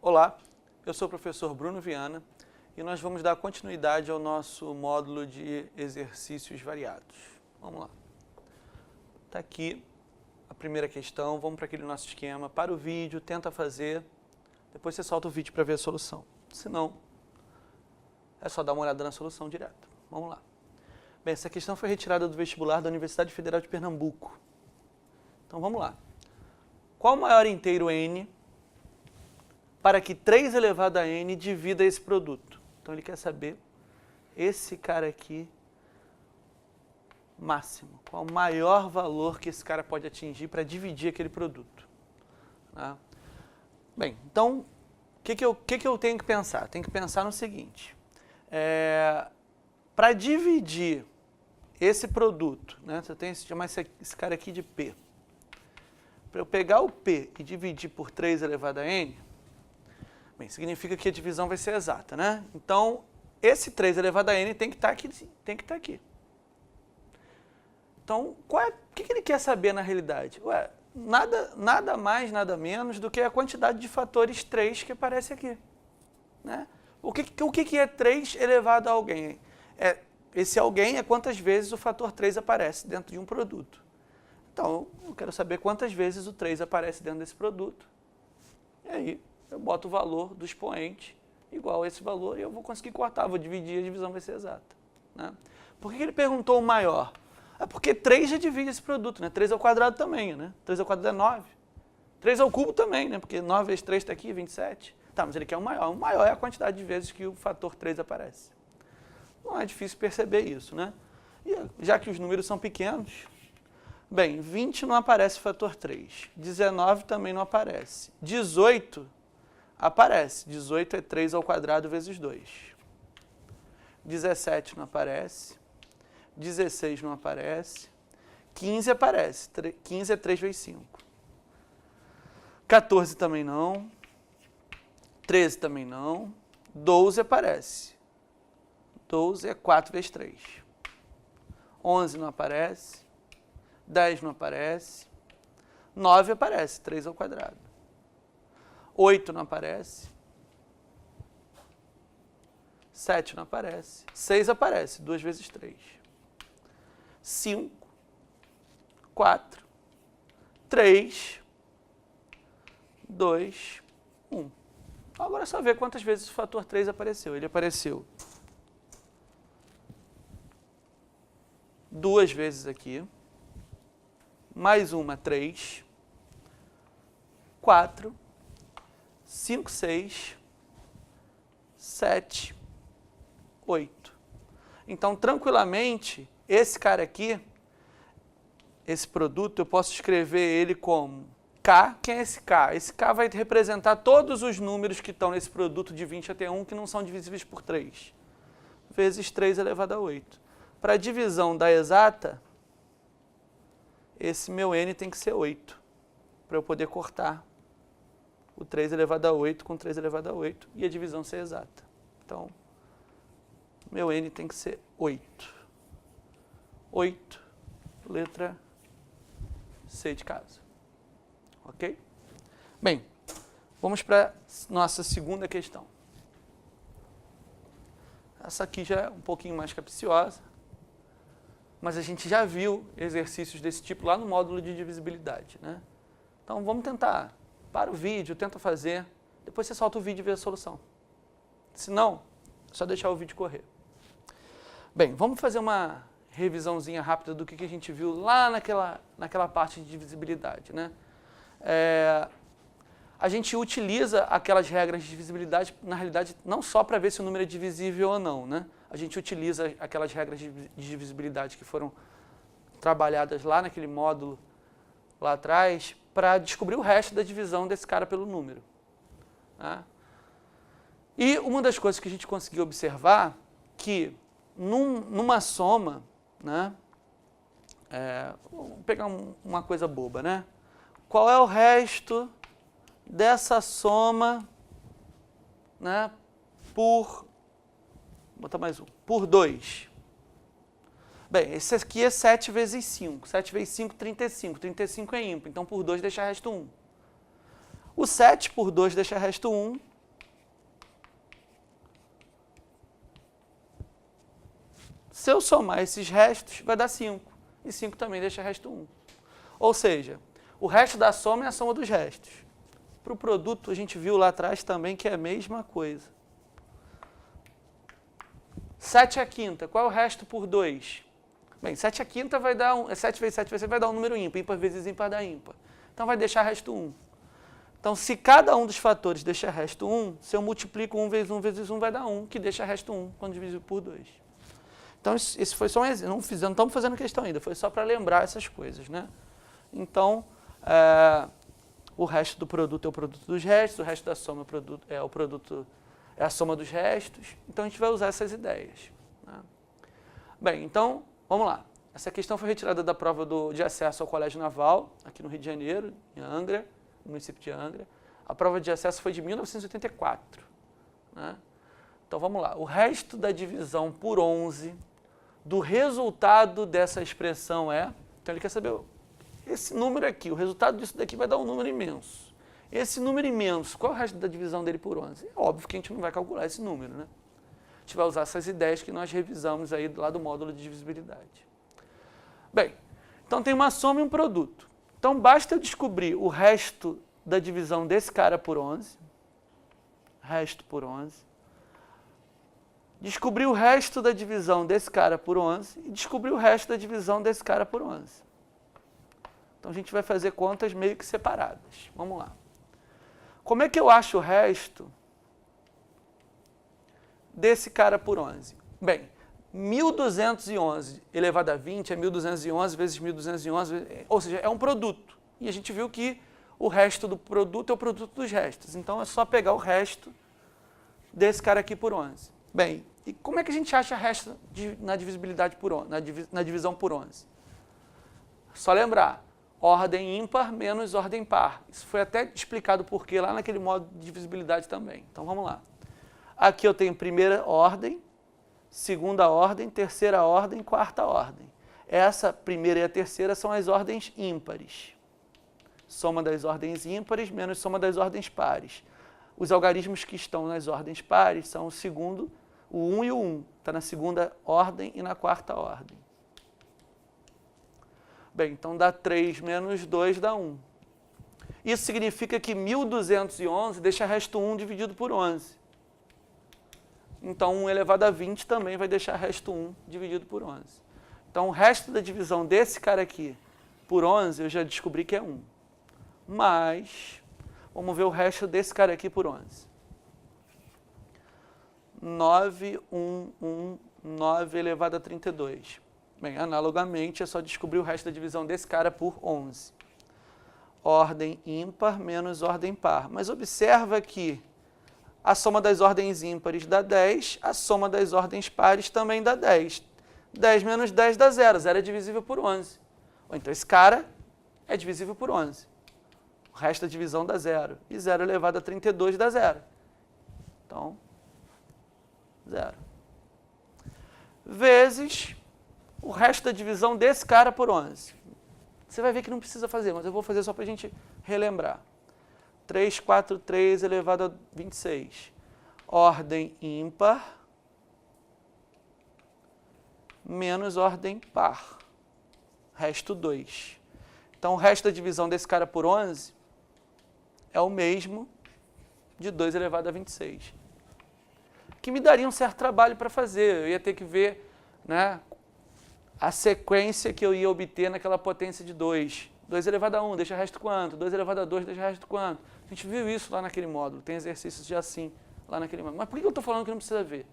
Olá, eu sou o professor Bruno Viana e nós vamos dar continuidade ao nosso módulo de exercícios variados. Vamos lá. Está aqui a primeira questão, vamos para aquele nosso esquema. Para o vídeo, tenta fazer, depois você solta o vídeo para ver a solução. Se não, é só dar uma olhada na solução direto. Vamos lá. Bem, essa questão foi retirada do vestibular da Universidade Federal de Pernambuco. Então vamos lá. Qual o maior inteiro n para que 3 elevado a n divida esse produto? Então ele quer saber esse cara aqui, máximo. Qual o maior valor que esse cara pode atingir para dividir aquele produto? Tá? Bem, então, o que eu tenho que pensar? Tenho que pensar no seguinte. Para dividir esse produto, né, você tem que chamar esse cara aqui de P. Para eu pegar o P e dividir por 3 elevado a n, bem, significa que a divisão vai ser exata, né? Então, esse 3 elevado a n tem que estar aqui. Então, o que ele quer saber na realidade? Ué, nada mais, nada menos do que a quantidade de fatores 3 que aparece aqui. Né? O que é 3 elevado a alguém? Esse alguém é quantas vezes o fator 3 aparece dentro de um produto. Então, eu quero saber quantas vezes o 3 aparece dentro desse produto. E aí, eu boto o valor do expoente igual a esse valor e eu vou conseguir cortar, vou dividir, a divisão vai ser exata. Né? Por que ele perguntou o maior? É porque 3 já divide esse produto, né? 3 ao quadrado também, né? 3 ao quadrado é 9. 3 ao cubo também, né? Porque 9 vezes 3 está aqui, 27. Tá, mas ele quer o maior. O maior é a quantidade de vezes que o fator 3 aparece. Não é difícil perceber isso, né? E já que os números são pequenos, bem, 20 não aparece fator 3. 19 também não aparece. 18 aparece. 18 é 3 ao quadrado vezes 2. 17 não aparece. 16 não aparece. 15 aparece. 15 é 3 vezes 5. 14 também não. 13 também não. 12 aparece. 12 é 4 vezes 3. 11 não aparece. 10 não aparece. 9 aparece, 3 ao quadrado. 8 não aparece. 7 não aparece. 6 aparece, 2 vezes 3. 5, 4, 3, 2, 1. Agora é só ver quantas vezes o fator 3 apareceu. Ele apareceu 2 vezes aqui, mais uma 3, 4, 5, 6, 7, 8. Então, tranquilamente, esse cara aqui, esse produto, eu posso escrever ele como K. Quem é esse K? Esse K vai representar todos os números que estão nesse produto de 20 até 1 que não são divisíveis por 3, vezes 3 elevado a 8. Para a divisão da exata, esse meu n tem que ser 8, para eu poder cortar o 3 elevado a 8 com 3 elevado a 8 e a divisão ser exata. Então, meu n tem que ser 8. 8, letra C de casa. Ok? Bem, vamos para a nossa segunda questão. Essa aqui já é um pouquinho mais capciosa, mas a gente já viu exercícios desse tipo lá no módulo de divisibilidade. Né? Então, vamos tentar. Para o vídeo, tenta fazer, depois você solta o vídeo e vê a solução. Se não, é só deixar o vídeo correr. Bem, vamos fazer uma revisãozinha rápida do que a gente viu lá naquela parte de divisibilidade. Né? A gente utiliza aquelas regras de divisibilidade, na realidade, não só para ver se o número é divisível ou não. Né? A gente utiliza aquelas regras de divisibilidade que foram trabalhadas lá naquele módulo lá atrás para descobrir o resto da divisão desse cara pelo número. Né? E uma das coisas que a gente conseguiu observar que numa soma, né, vou pegar uma coisa boba, né? Qual é o resto dessa soma, né, vou botar mais um, por 2? Bem, esse aqui é 7 vezes 5. 7 vezes 5, 35. 35 é ímpar, então por 2 deixa resto 1. O 7 por 2 deixa resto 1. Se eu somar esses restos, vai dar 5. E 5 também deixa resto 1. Ou seja, o resto da soma é a soma dos restos. Para o produto, a gente viu lá atrás também que é a mesma coisa. 7 à quinta, qual é o resto por 2? Bem, 7 à quinta vai dar 7 vezes 7 vai dar um número ímpar. Ímpar vezes ímpar dá ímpar. Então vai deixar resto 1. Então, se cada um dos fatores deixa resto 1, se eu multiplico 1 vezes 1 vezes 1, vai dar 1, que deixa resto 1 quando dividido por 2. Então, esse foi só um exemplo. Não estamos fazendo questão ainda, foi só para lembrar essas coisas, né? Então, o resto do produto é o produto dos restos, o resto da soma é a soma dos restos. Então, a gente vai usar essas ideias, né? Bem, então, vamos lá. Essa questão foi retirada da prova de acesso ao Colégio Naval, aqui no Rio de Janeiro, em Angra, no município de Angra. A prova de acesso foi de 1984. Né? Então, vamos lá. O resto da divisão por 11 do resultado dessa expressão é... Então, ele quer saber esse número aqui. O resultado disso daqui vai dar um número imenso. Esse número imenso, qual é o resto da divisão dele por 11? É óbvio que a gente não vai calcular esse número, né? A gente vai usar essas ideias que nós revisamos aí lá do módulo de divisibilidade. Bem, então tem uma soma e um produto. Então, basta eu descobrir o resto da divisão desse cara por 11. Resto por 11. Descobrir o resto da divisão desse cara por 11 e descobrir o resto da divisão desse cara por 11. Então, a gente vai fazer contas meio que separadas. Vamos lá. Como é que eu acho o resto desse cara por 11? Bem, 1.211 elevado a 20 é 1.211 vezes 1.211, ou seja, é um produto. E a gente viu que o resto do produto é o produto dos restos. Então, é só pegar o resto desse cara aqui por 11. Bem, e como é que a gente acha resto na divisibilidade por 11, na divisão por 11? Só lembrar, ordem ímpar menos ordem par. Isso foi até explicado por quê lá naquele modo de divisibilidade também. Então, vamos lá. Aqui eu tenho primeira ordem, segunda ordem, terceira ordem, quarta ordem. Essa primeira e a terceira são as ordens ímpares. Soma das ordens ímpares menos soma das ordens pares. Os algarismos que estão nas ordens pares são o segundo, o 1 e o 1. Está na segunda ordem e na quarta ordem. Bem, então dá 3 menos 2 dá 1. Isso significa que 1.211 deixa resto 1 dividido por 11. Então, 1 elevado a 20 também vai deixar resto 1 dividido por 11. Então, o resto da divisão desse cara aqui por 11, eu já descobri que é 1. Mas, vamos ver o resto desse cara aqui por 11. 9, 1, 1, 9 elevado a 32. Bem, analogamente, é só descobrir o resto da divisão desse cara por 11. Ordem ímpar menos ordem par. Mas observa que a soma das ordens ímpares dá 10, a soma das ordens pares também dá 10. 10 menos 10 dá 0. 0 é divisível por 11. Então, esse cara é divisível por 11. O resto da divisão dá 0. E 0 elevado a 32 dá 0. Então, 0. Vezes o resto da divisão desse cara por 11. Você vai ver que não precisa fazer, mas eu vou fazer só para a gente relembrar. 3, 4, 3 elevado a 26. Ordem ímpar menos ordem par. Resto 2. Então, o resto da divisão desse cara por 11 é o mesmo de 2 elevado a 26. Que me daria um certo trabalho para fazer. Eu ia ter que ver, né, a sequência que eu ia obter naquela potência de 2. 2 elevado a 1, deixa resto quanto? 2 elevado a 2, deixa resto quanto? A gente viu isso lá naquele módulo, tem exercícios de assim lá naquele módulo. Mas por que eu estou falando que não precisa ver?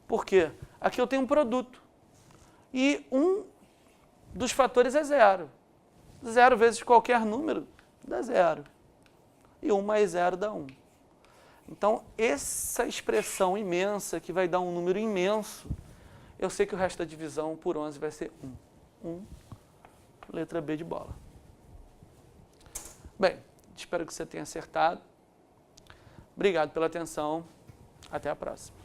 Porque aqui eu tenho um produto e um dos fatores é 0. 0 vezes qualquer número dá 0. E 1 mais 0 dá 1. Então, essa expressão imensa, que vai dar um número imenso, eu sei que o resto da divisão por 11 vai ser 1. 1, letra B de bola. Bem, espero que você tenha acertado. Obrigado pela atenção. Até a próxima.